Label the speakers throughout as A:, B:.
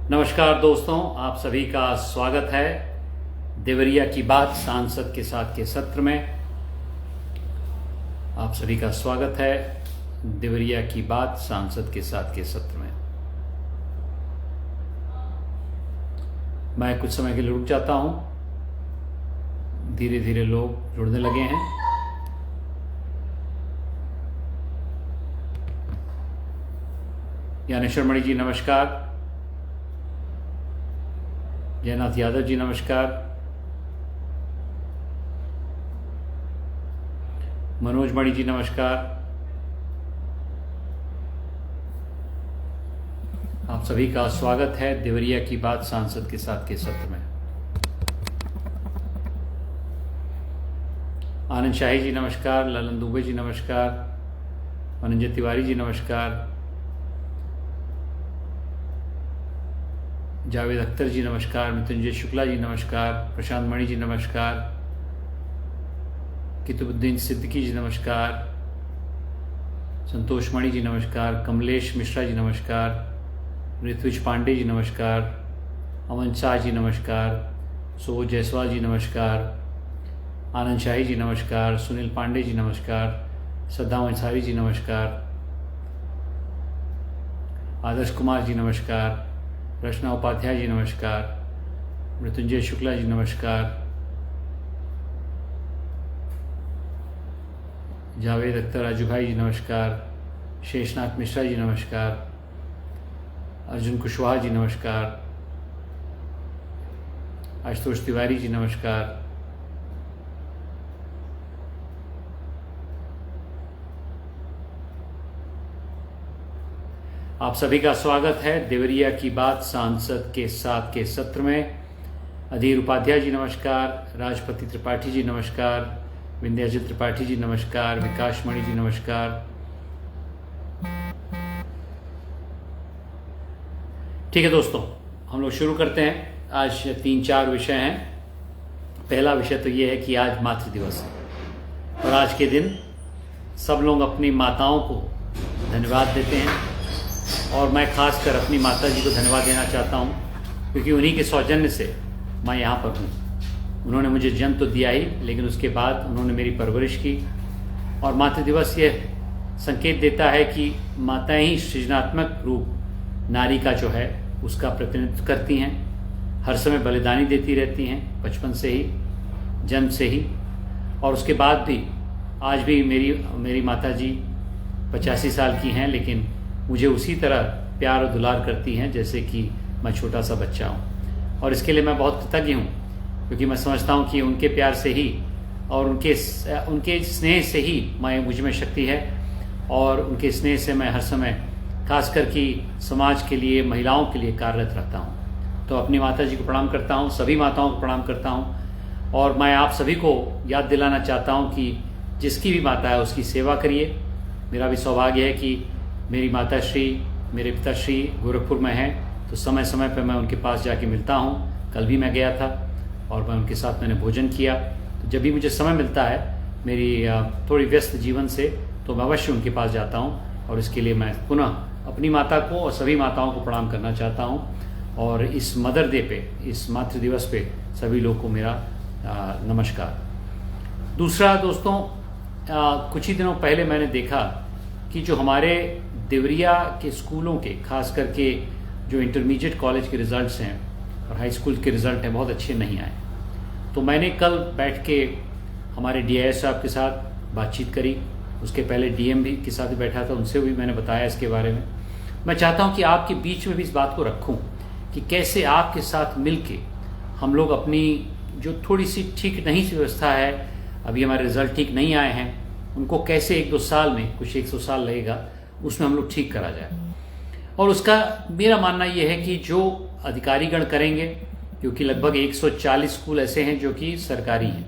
A: नमस्कार दोस्तों, आप सभी का स्वागत है देवरिया की बात सांसद के साथ के सत्र में। आप सभी का स्वागत है देवरिया की बात सांसद के साथ के सत्र में। मैं कुछ समय के लिए रुक जाता हूं, धीरे धीरे लोग जुड़ने लगे हैं। ज्ञानेश्वर मणि जी नमस्कार, जयनाथ यादव जी नमस्कार, मनोज मणि जी नमस्कार। आप सभी का स्वागत है देवरिया की बात सांसद के साथ के सत्र में। आनंद शाही जी नमस्कार, ललन दुबे जी नमस्कार, अनंजय तिवारी जी नमस्कार, जावेद अख्तर जी नमस्कार, मृत्युंजय शुक्ला जी नमस्कार, प्रशांत मणि जी नमस्कार, कितुबुद्दीन सिद्दीकी जी नमस्कार, संतोष मणि जी नमस्कार, कमलेश मिश्रा जी नमस्कार, ऋत्विज पांडे जी नमस्कार, अमन शाह जी नमस्कार, सो जायसवाल जी नमस्कार, आनंद शाही जी नमस्कार, सुनील पांडे जी नमस्कार, सद्दाम अंसारी जी नमस्कार, आदर्श कुमार जी नमस्कार, रचना उपाध्याय जी नमस्कार, मृत्युंजय शुक्ला जी नमस्कार, जावेद अख्तर राजू भाई जी नमस्कार, शेषनाथ मिश्रा जी नमस्कार, अर्जुन कुशवाहा जी नमस्कार, आशुतोष तिवारी जी नमस्कार, आप सभी का स्वागत है देवरिया की बात सांसद के साथ के सत्र में। अधीर उपाध्याय जी नमस्कार, राजपति त्रिपाठी जी नमस्कार, विंध्याचल त्रिपाठी जी नमस्कार, विकास मणि जी नमस्कार। ठीक है दोस्तों, हम लोग शुरू करते हैं। आज 3-4 विषय हैं। पहला विषय तो ये है कि आज मातृ दिवस है और आज के दिन सब लोग अपनी माताओं को धन्यवाद देते हैं और मैं खासकर अपनी माता जी को धन्यवाद देना चाहता हूँ, क्योंकि उन्हीं के सौजन्य से मैं यहाँ पर हूँ। उन्होंने मुझे जन्म तो दिया ही, लेकिन उसके बाद उन्होंने मेरी परवरिश की। और मातृ दिवस ये संकेत देता है कि माताएं ही सृजनात्मक रूप नारी का जो है उसका प्रतिनिधित्व करती हैं, हर समय बलिदानी देती रहती हैं, बचपन से ही, जन्म से ही। और उसके बाद भी आज भी मेरी माता जी 85 साल की हैं, लेकिन मुझे उसी तरह प्यार और दुलार करती हैं जैसे कि मैं छोटा सा बच्चा हूँ। और इसके लिए मैं बहुत कृतज्ञ हूँ, क्योंकि मैं समझता हूँ कि उनके प्यार से ही और उनके स्नेह से ही मुझ में शक्ति है, और उनके स्नेह से मैं हर समय खासकर कि समाज के लिए, महिलाओं के लिए कार्यरत रहता हूँ। तो अपनी माता जी को प्रणाम करता हूँ, सभी माताओं को प्रणाम करता हूँ। और मैं आप सभी को याद दिलाना चाहता हूँ कि जिसकी भी माता है उसकी सेवा करिए। मेरा भी सौभाग्य है कि मेरी माताश्री, मेरे पिताश्री गोरखपुर में हैं, तो समय समय पर मैं उनके पास जाके मिलता हूँ। कल भी मैं गया था और मैं उनके साथ मैंने भोजन किया। तो जब भी मुझे समय मिलता है मेरी थोड़ी व्यस्त जीवन से, तो मैं अवश्य उनके पास जाता हूँ। और इसके लिए मैं पुनः अपनी माता को और सभी माताओं को प्रणाम करना चाहता हूँ। और इस मदर डे पे, इस मातृ दिवस पे सभी लोग को मेरा नमस्कार। दूसरा दोस्तों, कुछ ही दिनों पहले मैंने देखा कि जो हमारे देवरिया के स्कूलों के, खास करके जो इंटरमीडिएट कॉलेज के रिजल्ट्स हैं और हाई स्कूल के रिजल्ट हैं, बहुत अच्छे नहीं आए। तो मैंने कल बैठ के हमारे डीआईएस साहब के साथ बातचीत करी। उसके पहले डीएम भी के साथ बैठा था, उनसे भी मैंने बताया इसके बारे में। मैं चाहता हूं कि आपके बीच में भी इस बात को रखूं कि कैसे आपके साथ मिलके हम लोग अपनी जो थोड़ी सी ठीक नहीं सी व्यवस्था है, अभी हमारे रिजल्ट ठीक नहीं आए हैं, उनको कैसे 1-2 साल में, कुछ 100 साल लगेगा, उसमें हम लोग ठीक करा जाए। और उसका मेरा मानना यह है कि जो अधिकारीगण करेंगे, क्योंकि लगभग 140 स्कूल ऐसे हैं जो कि सरकारी हैं,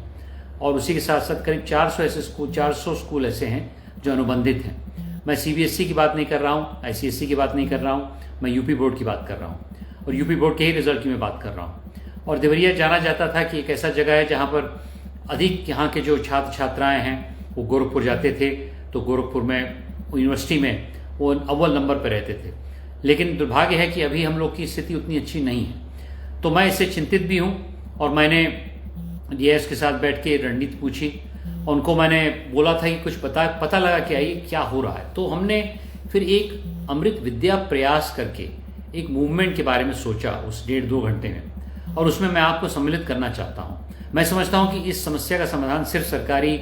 A: और उसी के साथ साथ करीब 400 स्कूल ऐसे हैं जो अनुबंधित हैं। मैं सीबीएसई की बात नहीं कर रहा हूँ, आईसीएसई की बात नहीं कर रहा हूँ, मैं यूपी बोर्ड की बात कर रहा हूँ, और यूपी बोर्ड के ही रिजल्ट की मैं बात कर रहा हूँ। और देवरिया जाना जाता था कि एक ऐसा जगह है जहाँ पर अधिक यहाँ के जो छात्र छात्राएँ हैं वो गोरखपुर जाते थे, तो गोरखपुर में यूनिवर्सिटी में वो अव्वल नंबर पर रहते थे। लेकिन दुर्भाग्य है कि अभी हम लोग की स्थिति उतनी अच्छी नहीं है। तो मैं इससे चिंतित भी हूँ और मैंने डीएस के साथ बैठ के रणनीति पूछी। उनको मैंने बोला था कि कुछ पता लगा कि ये क्या हो रहा है। तो हमने फिर एक अमृत विद्या प्रयास करके एक मूवमेंट के बारे में सोचा उस 1.5-2 घंटे में, और उसमें मैं आपको सम्मिलित करना चाहता हूँ। मैं समझता हूँ कि इस समस्या का समाधान सिर्फ सरकारी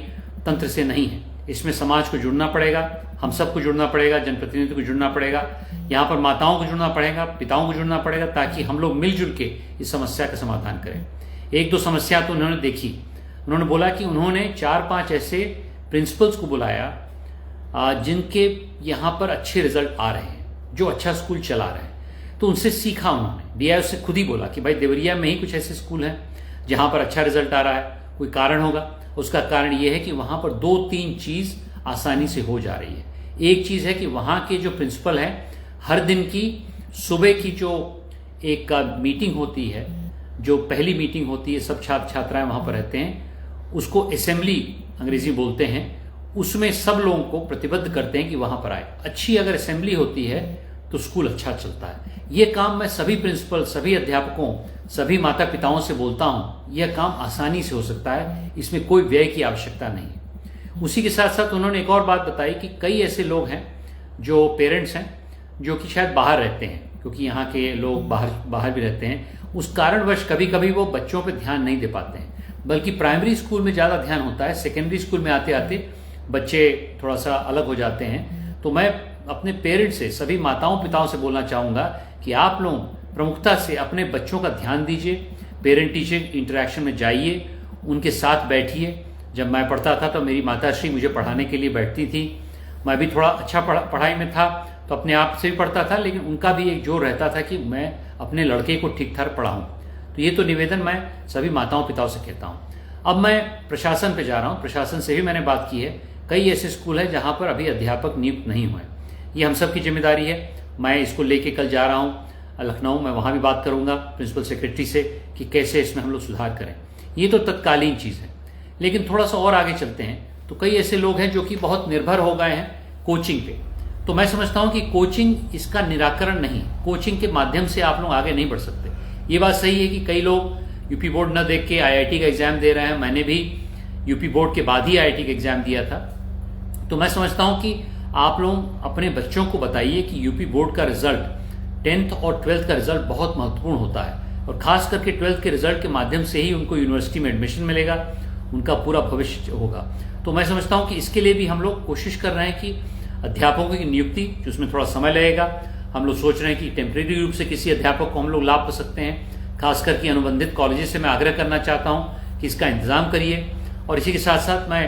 A: तंत्र से नहीं है, इसमें समाज को जुड़ना पड़ेगा, हम सबको जुड़ना पड़ेगा, जनप्रतिनिधि को जुड़ना पड़ेगा, यहाँ पर माताओं को जुड़ना पड़ेगा, पिताओं को जुड़ना पड़ेगा, ताकि हम लोग मिलजुल के इस समस्या का समाधान करें। 1-2 समस्या तो उन्होंने देखी। उन्होंने बोला कि उन्होंने 4-5 ऐसे प्रिंसिपल्स को बुलाया जिनके यहाँ पर अच्छे रिजल्ट आ रहे हैं, जो अच्छा स्कूल चला रहे हैं। तो उनसे सीखा उन्होंने। डीआईओ से खुद ही बोला कि भाई देवरिया में ही कुछ ऐसे स्कूल हैं जहाँ पर अच्छा रिजल्ट आ रहा है, कोई कारण होगा। उसका कारण ये है कि वहाँ पर 2-3 चीज़ आसानी से हो जा रही है। एक चीज़ है कि वहाँ के जो प्रिंसिपल हैं, हर दिन की सुबह की जो एक मीटिंग होती है, जो पहली मीटिंग होती है, सब छात्र छात्राएं वहाँ पर रहते हैं, उसको असेंबली अंग्रेजी बोलते हैं, उसमें सब लोगों को प्रतिबद्ध करते हैं कि वहाँ पर आए। अच्छी अगर असेंबली होती है तो स्कूल अच्छा चलता है। ये काम मैं सभी प्रिंसिपल, सभी अध्यापकों, सभी माता पिताओं से बोलता हूँ, यह काम आसानी से हो सकता है, इसमें कोई व्यय की आवश्यकता नहीं है। उसी के साथ साथ उन्होंने एक और बात बताई कि कई ऐसे लोग हैं जो पेरेंट्स हैं जो कि शायद बाहर रहते हैं, क्योंकि यहाँ के लोग बाहर भी रहते हैं, उस कारणवश कभी कभी वो बच्चों पर ध्यान नहीं दे पाते हैं, बल्कि प्राइमरी स्कूल में ज़्यादा ध्यान होता है। सेकेंडरी स्कूल में आते आते बच्चे थोड़ा सा अलग हो जाते हैं। तो मैं अपने पेरेंट्स से, सभी माताओं पिताओं से बोलना चाहूँगा कि आप लोग प्रमुखता से अपने बच्चों का ध्यान दीजिए, पेरेंट टीचर इंटरेक्शन में जाइए, उनके साथ बैठिए। जब मैं पढ़ता था तो मेरी माताश्री मुझे पढ़ाने के लिए बैठती थी। मैं भी थोड़ा अच्छा पढ़ाई में था तो अपने आप से भी पढ़ता था, लेकिन उनका भी एक जोर रहता था कि मैं अपने लड़के को ठीक ठाक पढ़ाऊँ। तो ये तो निवेदन मैं सभी माताओं पिताओं से कहता हूँ। अब मैं प्रशासन पे जा रहा हूँ। प्रशासन से भी मैंने बात की है। कई ऐसे स्कूल हैं जहाँ पर अभी अध्यापक नियुक्त नहीं हुए। ये हम सब की जिम्मेदारी है। मैं इसको लेके कल जा रहा हूँ लखनऊ। मैं वहाँ भी बात करूँगा प्रिंसिपल सेक्रेटरी से कि कैसे इसमें हम लोग सुधार करें। ये तो तत्कालीन चीज़ है, लेकिन थोड़ा सा और आगे चलते हैं तो कई ऐसे लोग हैं जो कि बहुत निर्भर हो गए हैं कोचिंग पे। तो मैं समझता हूँ कि कोचिंग इसका निराकरण नहीं। कोचिंग के माध्यम से आप लोग आगे नहीं बढ़ सकते। ये बात सही है कि कई लोग यूपी बोर्ड न देख के आईआईटी का एग्जाम दे रहे हैं। मैंने भी यूपी बोर्ड के बाद ही आईआईटी का एग्जाम दिया था। तो मैं समझता हूँ कि आप लोग अपने बच्चों को बताइए कि यूपी बोर्ड का रिजल्ट 10th और 12th का रिजल्ट बहुत महत्वपूर्ण होता है, और खास करके 12th के रिजल्ट के माध्यम से ही उनको यूनिवर्सिटी में एडमिशन मिलेगा, उनका पूरा भविष्य होगा। तो मैं समझता हूँ कि इसके लिए भी हम लोग कोशिश कर रहे हैं कि अध्यापकों की नियुक्ति, जिसमें थोड़ा समय लगेगा, हम लोग सोच रहे हैं कि टेम्परेरी रूप से किसी अध्यापक को हम लोग लाभ कर सकते हैं। खास करके अनुबंधित कॉलेजेस से मैं आग्रह करना चाहता हूँ कि इसका इंतजाम करिए। और इसी के साथ साथ मैं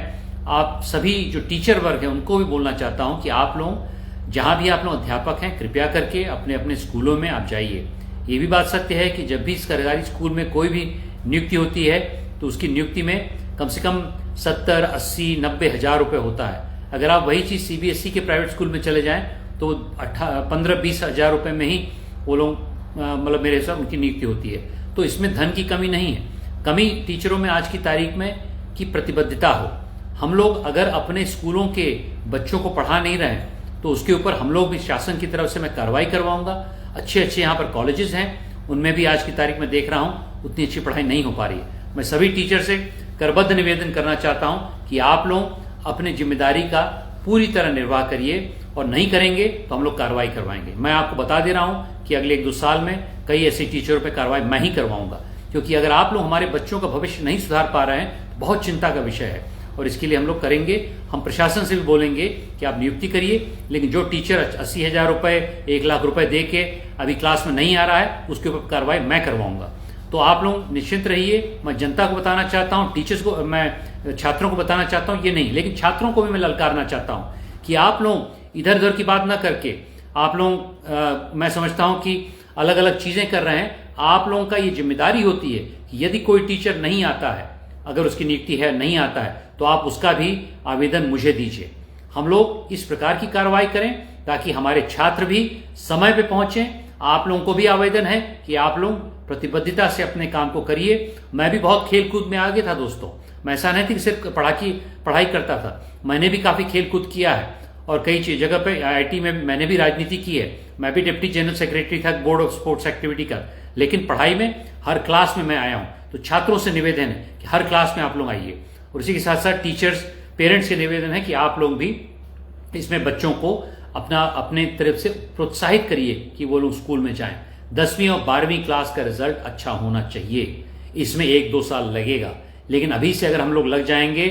A: आप सभी जो टीचर वर्ग हैं उनको भी बोलना चाहता हूँ कि आप लोग जहाँ भी आप लोग अध्यापक हैं, कृपया करके अपने अपने स्कूलों में आप जाइए। ये भी बात सत्य है कि जब भी सरकारी स्कूल में कोई भी नियुक्ति होती है तो उसकी नियुक्ति में कम से कम 70, 80, 90 हज़ार रुपये होता है। अगर आप वही चीज़ सीबीएसई के प्राइवेट स्कूल में चले जाएं तो 15-20 हज़ार रुपये में ही वो लोग मतलब मेरे हिसाब उनकी नियुक्ति होती है। तो इसमें धन की कमी नहीं है। कमी टीचरों में आज की तारीख में कि प्रतिबद्धता हो। हम लोग अगर अपने स्कूलों के बच्चों को पढ़ा नहीं रहे तो उसके ऊपर हम लोग भी शासन की तरफ से मैं कार्रवाई करवाऊंगा। अच्छे अच्छे यहाँ पर कॉलेजेस हैं, उनमें भी आज की तारीख में देख रहा हूँ उतनी अच्छी पढ़ाई नहीं हो पा रही है। मैं सभी टीचर से करबद्ध निवेदन करना चाहता हूँ कि आप लोग अपनी जिम्मेदारी का पूरी तरह निर्वाह करिए, और नहीं करेंगे तो हम लोग कार्रवाई करवाएंगे। मैं आपको बता दे रहा हूँ कि अगले 1-2 साल में कई ऐसे टीचरों पर कार्रवाई मैं ही करवाऊंगा, क्योंकि अगर आप लोग हमारे बच्चों का भविष्य नहीं सुधार पा रहे हैं तो बहुत चिंता का विषय है, और इसके लिए हम लोग करेंगे। हम प्रशासन से भी बोलेंगे कि आप नियुक्ति करिए, लेकिन जो टीचर 80 हज़ार रुपये, 1 लाख रुपए दे के अभी क्लास में नहीं आ रहा है उसके ऊपर कार्रवाई मैं करवाऊंगा। तो आप लोग निश्चिंत रहिए। मैं जनता को बताना चाहता हूँ, टीचर्स को, मैं छात्रों को बताना चाहता हूँ ये नहीं, लेकिन छात्रों को भी मैं ललकारना चाहता हूँ कि आप लोग इधर उधर की बात ना करके आप लोग मैं समझता हूँ कि अलग अलग चीज़ें कर रहे हैं। आप लोगों का ये जिम्मेदारी होती है कि यदि कोई टीचर नहीं आता है, अगर उसकी नियुक्ति है, नहीं आता है, तो आप उसका भी आवेदन मुझे दीजिए। हम लोग इस प्रकार की कार्रवाई करें ताकि हमारे छात्र भी समय पे पहुंचें। आप लोगों को भी आवेदन है कि आप लोग प्रतिबद्धता से अपने काम को करिए। मैं भी बहुत खेल कूद में आगे था दोस्तों। मैं ऐसा नहीं थी कि सिर्फ पढ़ाई करता था, मैंने भी काफ़ी खेल कूद किया है, और कई जगह पे IIT में मैंने भी राजनीति की है, मैं भी डिप्टी जनरल सेक्रेटरी था बोर्ड ऑफ स्पोर्ट्स एक्टिविटी का, लेकिन पढ़ाई में हर क्लास में मैं आया हूं। तो छात्रों से निवेदन है कि हर क्लास में आप लोग आइए, और इसी के साथ साथ टीचर्स पेरेंट्स से निवेदन है कि आप लोग भी इसमें बच्चों को अपने तरफ से प्रोत्साहित करिए कि वो लोग स्कूल में जाएं। 10वीं और 12वीं क्लास का रिजल्ट अच्छा होना चाहिए, इसमें 1-2 साल लगेगा, लेकिन अभी से अगर हम लोग लग जाएंगे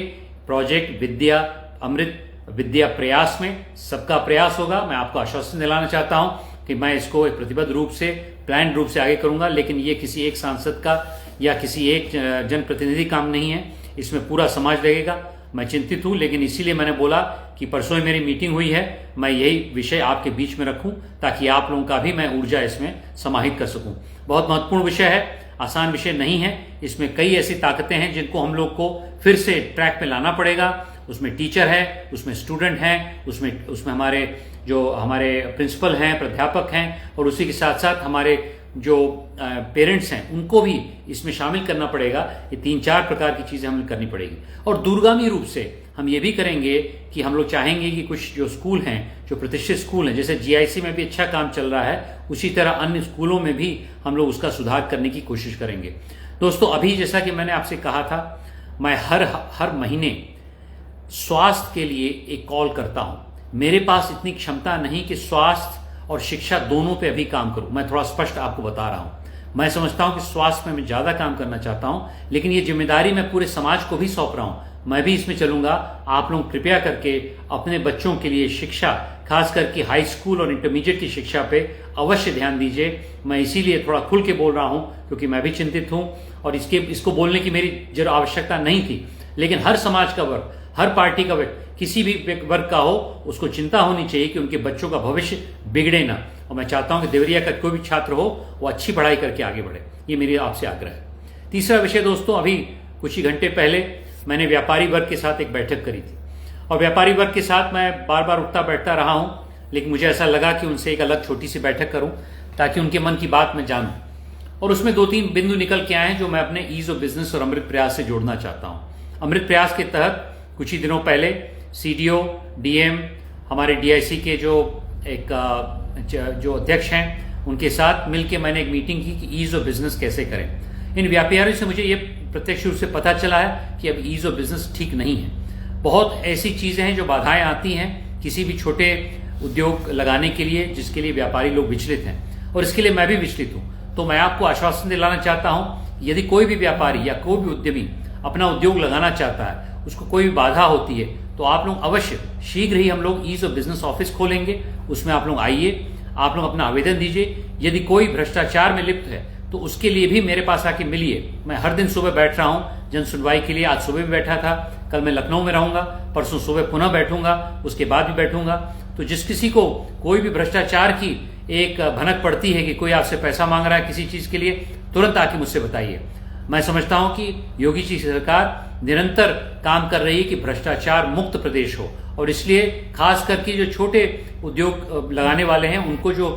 A: प्रोजेक्ट विद्या अमृत विद्या प्रयास में, सबका प्रयास होगा। मैं आपको आश्वासन दिलाना चाहता हूं कि मैं इसको एक प्रतिबद्ध रूप से प्लान रूप से आगे करूंगा, लेकिन ये किसी एक सांसद का या किसी एक जनप्रतिनिधि काम नहीं है, इसमें पूरा समाज लगेगा। मैं चिंतित हूं, लेकिन इसीलिए मैंने बोला कि परसों ही मेरी मीटिंग हुई है, मैं यही विषय आपके बीच में रखूं ताकि आप लोगों का भी मैं ऊर्जा इसमें समाहित कर सकूं। बहुत महत्वपूर्ण विषय है, आसान विषय नहीं है, इसमें कई ऐसी ताकतें हैं जिनको हम लोग को फिर से ट्रैक पे लाना पड़ेगा। उसमें टीचर है, उसमें स्टूडेंट हैं, उसमें हमारे प्रिंसिपल हैं, प्राध्यापक हैं, और उसी के साथ साथ हमारे जो पेरेंट्स हैं उनको भी इसमें शामिल करना पड़ेगा। ये 3-4 प्रकार की चीजें हमें करनी पड़ेगी। और दूरगामी रूप से हम ये भी करेंगे कि हम लोग चाहेंगे कि कुछ जो स्कूल हैं, जो प्रतिष्ठित स्कूल हैं, जैसे GIC में भी अच्छा काम चल रहा है, उसी तरह अन्य स्कूलों में भी हम लोग उसका सुधार करने की कोशिश करेंगे। दोस्तों, अभी जैसा कि मैंने आपसे कहा था, मैं हर महीने स्वास्थ्य के लिए एक कॉल करता हूं। मेरे पास इतनी क्षमता नहीं कि स्वास्थ्य और शिक्षा दोनों पे अभी काम करूं। मैं थोड़ा स्पष्ट आपको बता रहा हूं। मैं समझता हूं कि स्वास्थ्य में मैं ज्यादा काम करना चाहता हूं, लेकिन ये जिम्मेदारी मैं पूरे समाज को भी सौंप रहा हूं। मैं भी इसमें चलूंगा। आप लोग कृपया करके अपने बच्चों के लिए शिक्षा, खास करके हाई स्कूल और इंटरमीडिएट की शिक्षा पे अवश्य ध्यान दीजिए। मैं इसीलिए थोड़ा खुल के बोल रहा हूं क्योंकि मैं भी चिंतित हूं, और इसको बोलने की मेरी जरूर आवश्यकता नहीं थी, लेकिन हर समाज का वर्ग, हर पार्टी का वर्ग, किसी भी वर्ग का हो, उसको चिंता होनी चाहिए कि उनके बच्चों का भविष्य बिगड़े ना। और मैं चाहता हूं कि देवरिया का कोई भी छात्र हो वो अच्छी पढ़ाई करके आगे बढ़े। ये मेरी आपसे आग्रह है। तीसरा विषय दोस्तों, अभी कुछ ही घंटे पहले मैंने व्यापारी वर्ग के साथ एक बैठक करी थी, और व्यापारी वर्ग के साथ मैं बार बार उठता बैठता रहा हूं, लेकिन मुझे ऐसा लगा कि उनसे एक अलग छोटी सी बैठक करूं ताकि उनके मन की बात मैं जानूं। और उसमें 2-3 बिंदु निकल के आए हैं जो मैं अपने ईज ऑफ बिजनेस और अमृत प्रयास से जोड़ना चाहता हूं। अमृत प्रयास के तहत कुछ ही दिनों पहले CDO, DM, हमारे DIC के जो अध्यक्ष हैं, उनके साथ मिलकर मैंने एक मीटिंग की कि ईज ऑफ बिजनेस कैसे करें। इन व्यापारियों से मुझे ये प्रत्यक्ष रूप से पता चला है कि अब ईज ऑफ बिजनेस ठीक नहीं है। बहुत ऐसी चीजें हैं जो बाधाएं आती हैं किसी भी छोटे उद्योग लगाने के लिए, जिसके लिए व्यापारी लोग विचलित हैं, और इसके लिए मैं भी विचलित हूं। तो मैं आपको आश्वासन दिलाना चाहता हूं, यदि कोई भी व्यापारी या कोई भी उद्यमी अपना उद्योग लगाना चाहता है, उसको कोई भी बाधा होती है, तो आप लोग अवश्य शीघ्र ही हम लोग ईज ऑफ बिजनेस ऑफिस खोलेंगे। उसमें आप लोग आइए, आप लोग अपना आवेदन दीजिए। यदि कोई भ्रष्टाचार में लिप्त है तो उसके लिए भी मेरे पास आके मिलिए। मैं हर दिन सुबह बैठ रहा हूं जन सुनवाई के लिए। आज सुबह भी बैठा था, कल मैं लखनऊ में रहूंगा, परसों सुबह पुनः बैठूंगा, उसके बाद भी बैठूंगा। तो जिस किसी को कोई भी भ्रष्टाचार की एक भनक पड़ती है कि कोई आपसे पैसा मांग रहा है किसी चीज के लिए, तुरंत आके मुझसे बताइए। मैं समझता हूं कि योगी जी की सरकार निरंतर काम कर रही है कि भ्रष्टाचार मुक्त प्रदेश हो, और इसलिए खास करके जो छोटे उद्योग लगाने वाले हैं उनको जो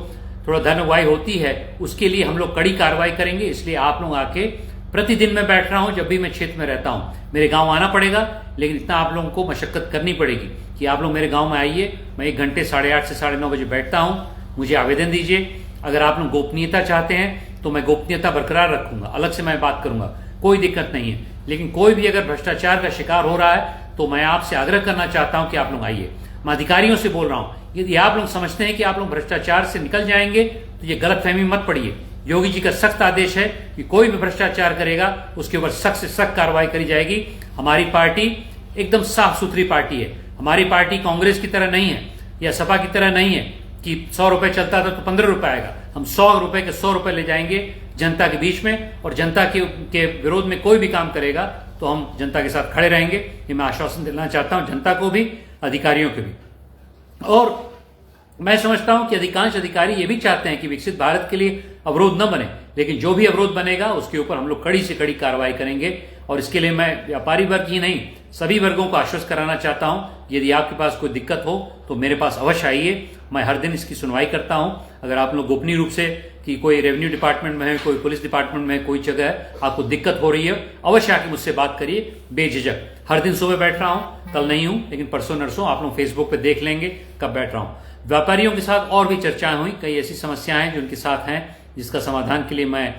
A: थोड़ा धन वाई होती है, उसके लिए हम लोग कड़ी कार्रवाई करेंगे। इसलिए आप लोग आके, प्रतिदिन मैं बैठ रहा हूं, जब भी मैं क्षेत्र में रहता हूं, मेरे गांव आना पड़ेगा, लेकिन इतना आप लोगों को मशक्कत करनी पड़ेगी कि आप लोग मेरे गांव में आइए। मैं 1 घंटे 8:30 से 9:30 बजे बैठता हूं। मुझे आवेदन दीजिए। अगर आप लोग गोपनीयता चाहते हैं तो मैं गोपनीयता बरकरार रखूंगा, अलग से मैं बात करूंगा, कोई दिक्कत नहीं है। लेकिन कोई भी अगर भ्रष्टाचार का शिकार हो रहा है तो मैं आपसे आग्रह करना चाहता हूं कि आप लोग आइए। मैं अधिकारियों से बोल रहा हूं, यदि आप लोग समझते हैं कि आप लोग भ्रष्टाचार से निकल जाएंगे तो ये गलतफहमी मत पड़िए। योगी जी का सख्त आदेश है कि कोई भी भ्रष्टाचार करेगा उसके ऊपर सख्त से सख्त कार्रवाई करी जाएगी। हमारी पार्टी एकदम साफ सुथरी पार्टी है। हमारी पार्टी कांग्रेस की तरह नहीं है या सपा की तरह नहीं है कि 100 रुपए चलता था तो 15 रुपए आएगा। हम 100 रुपए के 100 रुपए ले जाएंगे जनता के बीच में, और जनता के विरोध में कोई भी काम करेगा तो हम जनता के साथ खड़े रहेंगे। ये मैं आश्वासन देना चाहता हूं, जनता को भी, अधिकारियों को भी। और मैं समझता हूं कि अधिकांश अधिकारी ये भी चाहते हैं कि विकसित भारत के लिए अवरोध न बने, लेकिन जो भी अवरोध बनेगा उसके ऊपर हम लोग कड़ी से कड़ी कार्रवाई करेंगे। और इसके लिए मैं व्यापारी वर्ग ही नहीं, सभी वर्गों को आश्वस्त कराना चाहता हूं, यदि आपके पास कोई दिक्कत हो तो मेरे पास अवश्य आइए। मैं हर दिन इसकी सुनवाई करता हूं। अगर आप लोग गोपनीय रूप से कि कोई रेवेन्यू डिपार्टमेंट में है, कोई पुलिस डिपार्टमेंट में है, कोई जगह है, आपको दिक्कत हो रही है, अवश्य आके मुझसे बात करिए बेझिझक। हर दिन सुबह बैठ रहा हूं, कल नहीं हूं, लेकिन परसों नरसों आप लोग फेसबुक पे देख लेंगे कब बैठ रहा हूं। व्यापारियों के साथ और भी चर्चाएं हुई, कई ऐसी समस्याएं जो उनके साथ हैं जिसका समाधान के लिए मैं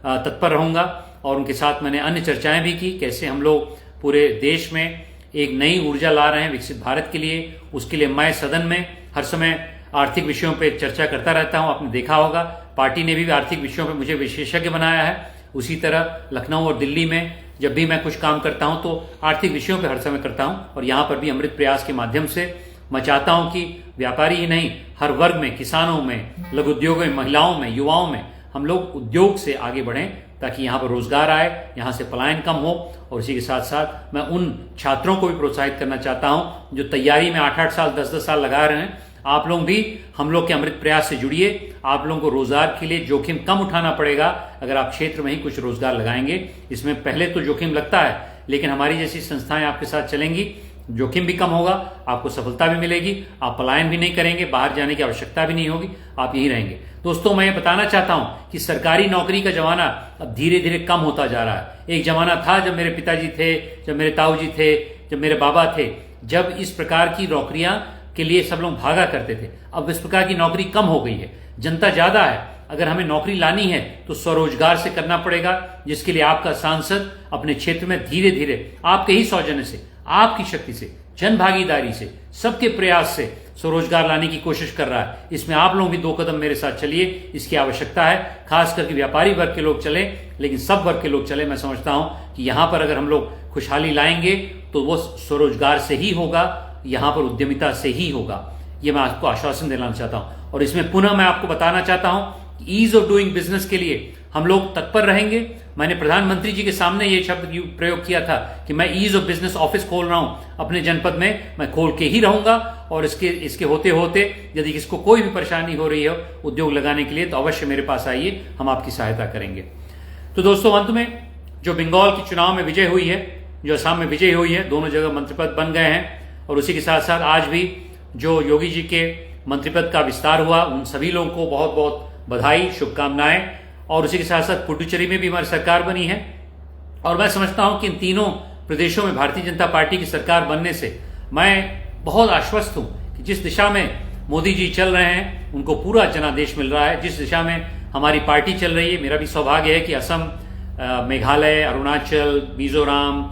A: तत्पर रहूंगा। और उनके साथ मैंने अन्य चर्चाएं भी की, कैसे हम लोग पूरे देश में एक नई ऊर्जा ला रहे हैं विकसित भारत के लिए। उसके लिए मैं सदन में हर समय आर्थिक विषयों पे चर्चा करता रहता हूं। आपने देखा होगा पार्टी ने भी आर्थिक विषयों पे मुझे विशेषज्ञ बनाया है। उसी तरह लखनऊ और दिल्ली में जब भी मैं कुछ काम करता हूं तो आर्थिक विषयों पे हर समय करता हूं। और यहां पर भी अमृत प्रयास के माध्यम से मैं चाहता हूं कि व्यापारी ही नहीं, हर वर्ग में, किसानों में, लघु उद्योगों में, महिलाओं में, युवाओं में हम लोग उद्योग से आगे बढ़ें, ताकि यहाँ पर रोजगार आए, यहाँ से पलायन कम हो। और इसी के साथ साथ मैं उन छात्रों को भी प्रोत्साहित करना चाहता हूं जो तैयारी में 8-8 साल 10-10 साल लगा रहे हैं। आप लोग भी हम लोग के अमृत प्रयास से जुड़िए। आप लोगों को रोजगार के लिए जोखिम कम उठाना पड़ेगा अगर आप क्षेत्र में ही कुछ रोजगार लगाएंगे। इसमें पहले तो जोखिम लगता है, लेकिन हमारी जैसी संस्थाएं आपके साथ चलेंगी, जोखिम भी कम होगा, आपको सफलता भी मिलेगी, आप पलायन भी नहीं करेंगे, बाहर जाने की आवश्यकता भी नहीं होगी, आप यहीं रहेंगे। दोस्तों, मैं ये बताना चाहता हूं कि सरकारी नौकरी का जमाना अब धीरे धीरे कम होता जा रहा है। एक जमाना था जब मेरे पिताजी थे, जब मेरे ताऊजी थे, जब मेरे बाबा थे, जब इस प्रकार की नौकरियां के लिए सब लोग भागा करते थे। अब इस प्रकार की नौकरी कम हो गई है, जनता ज्यादा है। अगर हमें नौकरी लानी है तो स्वरोजगार से करना पड़ेगा, जिसके लिए आपका सांसद अपने क्षेत्र में धीरे धीरे आपके ही सौजन्य से, आपकी शक्ति से, जन भागीदारी से, सबके प्रयास से स्वरोजगार लाने की कोशिश कर रहा है। इसमें आप लोग भी 2 कदम मेरे साथ चलिए, इसकी आवश्यकता है। खास करके व्यापारी वर्ग के लोग चले, लेकिन सब वर्ग के लोग चले। मैं समझता हूं कि यहां पर अगर हम लोग खुशहाली लाएंगे तो वो स्वरोजगार से ही होगा, यहां पर उद्यमिता से ही होगा। ये मैं आपको आश्वासन देना चाहता हूं। और इसमें पुनः मैं आपको बताना चाहता हूं कि ईज ऑफ डूइंग बिजनेस के लिए हम लोग तत्पर रहेंगे। मैंने प्रधानमंत्री जी के सामने ये शब्द प्रयोग किया था कि मैं ईज ऑफ बिजनेस ऑफिस खोल रहा हूं अपने जनपद में, मैं खोल के ही रहूंगा। और इसके होते होते यदि किसको कोई भी परेशानी हो रही है उद्योग लगाने के लिए, तो अवश्य मेरे पास आइए, हम आपकी सहायता करेंगे। तो दोस्तों, अंत में जो बंगाल के चुनाव में विजय हुई है, जो असम में विजय हुई है, दोनों जगह मंत्रिपद बन गए हैं। और उसी के साथ साथ आज भी जो योगी जी के मंत्रिपद का विस्तार हुआ, उन सभी लोगों को बहुत बहुत बधाई, शुभकामनाएं। और उसी के साथ साथ पुडुचेरी में भी हमारी सरकार बनी है। और मैं समझता हूं कि इन तीनों प्रदेशों में भारतीय जनता पार्टी की सरकार बनने से मैं बहुत आश्वस्त हूं कि जिस दिशा में मोदी जी चल रहे हैं उनको पूरा जनादेश मिल रहा है। जिस दिशा में हमारी पार्टी चल रही है, मेरा भी सौभाग्य है कि असम, मेघालय, अरुणाचल, मिजोरम,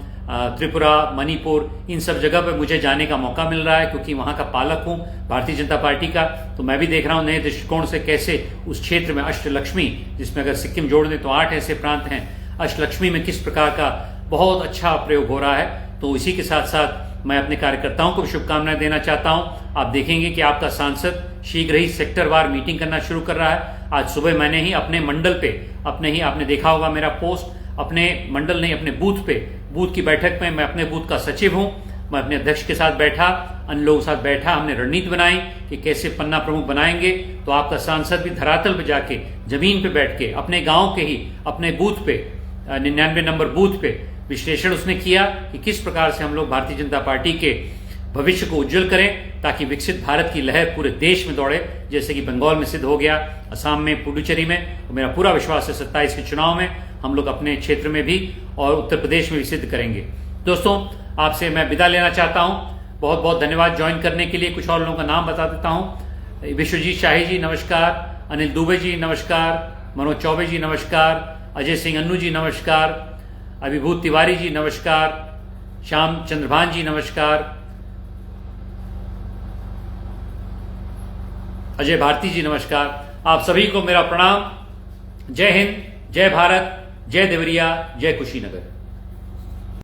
A: त्रिपुरा, मणिपुर, इन सब जगह पर मुझे जाने का मौका मिल रहा है, क्योंकि वहां का पालक हूं भारतीय जनता पार्टी का। तो मैं भी देख रहा हूं नए दृष्टिकोण से कैसे उस क्षेत्र में अष्टलक्ष्मी, जिसमें अगर सिक्किम जोड़ दें तो 8 ऐसे प्रांत हैं, अष्टलक्ष्मी में किस प्रकार का बहुत अच्छा प्रयोग हो रहा है। तो इसी के साथ साथ मैं अपने कार्यकर्ताओं को भी शुभकामनाएं देना चाहता हूं। आप देखेंगे कि आपका सांसद शीघ्र ही सेक्टरवार मीटिंग करना शुरू कर रहा है। आज सुबह मैंने ही अपने मंडल पे, आपने देखा होगा मेरा पोस्ट, अपने मंडल नहीं, अपने बूथ की बैठक में, मैं अपने बूथ का सचिव हूं, मैं अपने अध्यक्ष के साथ बैठा, अन्य लोगों के साथ बैठा, हमने रणनीति बनाई कि कैसे पन्ना प्रमुख बनाएंगे। तो आपका सांसद भी धरातल पे जाके, जमीन पे बैठ के, अपने गांव के ही अपने बूथ पे, 99 नंबर बूथ पे विश्लेषण उसने किया कि किस प्रकार से हम लोग भारतीय जनता पार्टी के भविष्य को उज्जवल करें, ताकि विकसित भारत की लहर पूरे देश में दौड़े, जैसे कि बंगाल में सिद्ध हो गया, असम में, पुडुचेरी में। तो मेरा पूरा विश्वास है 27 के चुनाव में हम लोग अपने क्षेत्र में भी और उत्तर प्रदेश में भी सिद्ध करेंगे। दोस्तों, आपसे मैं विदा लेना चाहता हूं। बहुत बहुत धन्यवाद ज्वाइन करने के लिए। कुछ और लोगों का नाम बता देता हूं। विश्वजीत शाही जी नमस्कार, अनिल दुबे जी नमस्कार, मनोज चौबे जी नमस्कार, अजय सिंह अन्नू जी नमस्कार, अभिभूत तिवारी जी नमस्कार, श्याम चंद्रभान जी नमस्कार, अजय भारती जी नमस्कार। आप सभी को मेरा प्रणाम। जय हिंद, जय भारत, जय देवरिया, जय कुशीनगर।